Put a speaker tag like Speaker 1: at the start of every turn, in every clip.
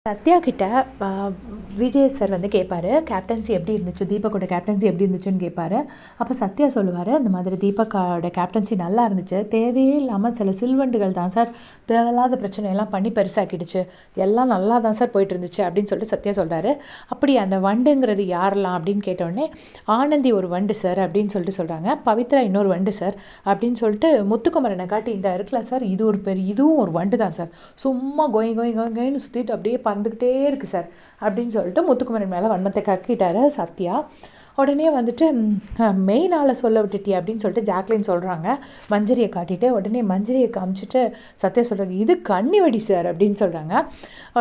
Speaker 1: சத்யா கிட்ட அ விஜய் சார் வந்து கேட்பாரு, "கேப்டன்சி எப்படி இருந்துச்சு? தீபக்கோட கேப்டன்சி எப்படி இருந்துச்சுன்னு?" கேட்பாரு. அப்ப சத்யா சொல்லுவாரு, "இந்த மாதிரி தீபக்கோட கேப்டன்சி நல்லா இருந்துச்சு. தேவையே இல்லாம சில சில்வண்டுகள் தான் சார் தேவையில்லாத பிரச்சனையெல்லாம் பண்ணி பெருசாக்கிடுச்சு. எல்லாம் நல்லா தான் சார் போயிட்டு இருந்துச்சு." அப்படின்னு சொல்லிட்டு சத்யா சொல்றாரு. "அப்படி அந்த வண்டுங்கிறது யாரெல்லாம்?" அப்படின்னு கேட்டோடனே, "ஆனந்தி ஒரு வண்டு சார்" அப்படின்னு சொல்லிட்டு சொல்றாங்க. "பவித்ரா இன்னொரு வண்டு சார்" அப்படின்னு சொல்லிட்டு முத்துக்குமரனை காட்டி, "இந்த இருக்குல்ல சார், இதுவும் ஒரு வண்டு தான் சார். சும்மா கொய் கொய் கொய்ன்னு சுத்திட்டு அப்படியே பறந்துக்கிட்டே இருக்கு சார்" அப்படின்னு சொல்லிட்டு முத்துக்குமரன் மேலே வன்மத்தை கக்கிட்டாரு சத்யா. உடனே வந்துட்டு மெயின் ஆளை சொல்ல விட்டுட்டியா அப்படின்னு சொல்லிட்டு ஜாக்லின் சொல்கிறாங்க, மஞ்சரியை காட்டிட்டு. உடனே மஞ்சரியை காமிச்சிட்டு சத்யா சொல்கிறாங்க, "இது கன்னிவெடி சார்" அப்படின்னு சொல்கிறாங்க.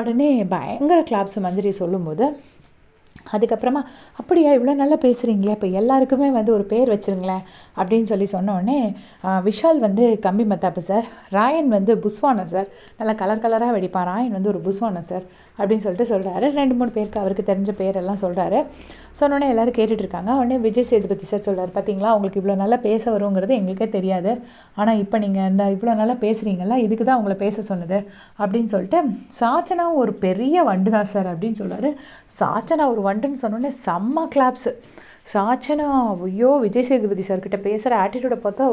Speaker 1: உடனே பயங்கர கிளாப்ஸ் மஞ்சரியை சொல்லும்போது. அதுக்கப்புறமா, "அப்படியா, இவ்வளோ நல்லா பேசுகிறீங்களே, அப்போ எல்லாருக்குமே வந்து ஒரு பேர் வச்சுருங்களேன்" அப்படின்னு சொன்ன உடனே, விஷால் வந்து கம்பி மத்தாப்பு சார், ராயன் வந்து புஸ்வானம் சார், நல்லா கலர் கலராக வெடிப்பான், ராயன் வந்து ஒரு புஸ்வானம் சார் அப்படின்னு சொல்லிட்டு சொல்கிறாரு. 2-3 பேருக்கு அவருக்கு தெரிஞ்ச பேரெல்லாம் சொல்கிறாரு. சொன்னோடனே எல்லோரும் கேட்டுட்ருக்காங்க. உடனே விஜய் சேதுபதி சார் சொல்கிறார், "பார்த்தீங்களா, உங்களுக்கு இவ்வளோ நல்லா பேச வருங்கிறது எங்களுக்கே தெரியாது. ஆனால் இப்போ நீங்கள் இந்த இவ்வளோ நல்லா பேசுகிறீங்களா, இதுக்கு தான் உங்களை பேச சொன்னது" அப்படின்னு சொல்லிட்டு, "சாச்சனாவும் ஒரு பெரிய வண்டு தான் சார்" அப்படின்னு சொல்கிறாரு. சாச்சனா ஒரு வண்டுன்னு சொன்னோடனே செம்ம கிளாப்ஸு. சாச்சனா, ஐயோ, விஜய் சேதுபதி சார்கிட்ட பேசுகிற ஆட்டிடியூடை பார்த்தா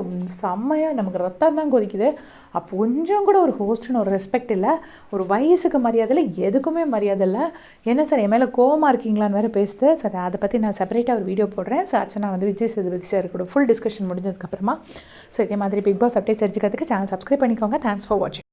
Speaker 1: செம்மையாக நமக்கு ரத்தம் தான் கொதிக்குது. அப்போ கொஞ்சம் கூட ஒரு ஹோஸ்ட்னு ஒரு ரெஸ்பெக்ட் இல்லை, ஒரு வயசுக்கு மரியாதை இல்லை, எதுக்குமே மரியாதை இல்லை. "என்ன சார், என் மேலே கோவமாக இருக்கீங்களான்னு வேறு பேசுது சார்." அதை பற்றி நான் செப்பரேட்டாக ஒரு வீடியோ போடுறேன். சாச்சனா வந்து விஜய் சேதுபதி சார் கூட ஃபுல் டிஸ்கஷன் முடிஞ்சதுக்கப்புறமா. ஸோ இதே மாதிரி பிக் பாஸ் அப்டேட்ஸ் தெரிஞ்சுக்கிறதுக்கு சேனல் சப்ஸ்கிரைப் பண்ணிக்கோங்க. தேங்க்ஸ் ஃபார் வாட்சிங்.